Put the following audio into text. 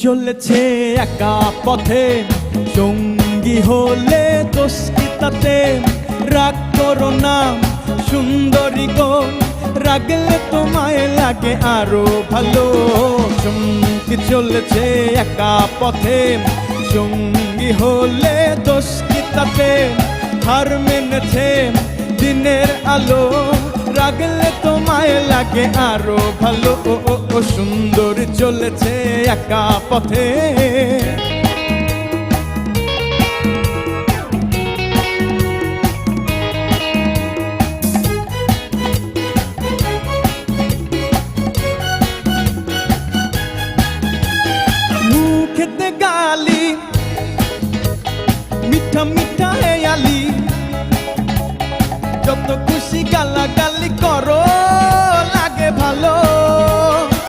চলেছে একা পথে, সঙ্গী হলে দোষ কি তাতে? রাগ করো না সুন্দরী গো, রাগলে তোমায় লাগে আরো ভালো। সঙ্গী চলেছে একা পথে, সঙ্গী হলে দোষ কি তাতে? হার মেনেছে দিনের আলো, রাগলে তোমায় লাগে আরো ভালো। ও সুন্দর চলেছে একা পথে। মুখেতে গালি মিঠা মিঠা হেয়ালি, যত খুশি গালাগালি করো লাগে ভালো।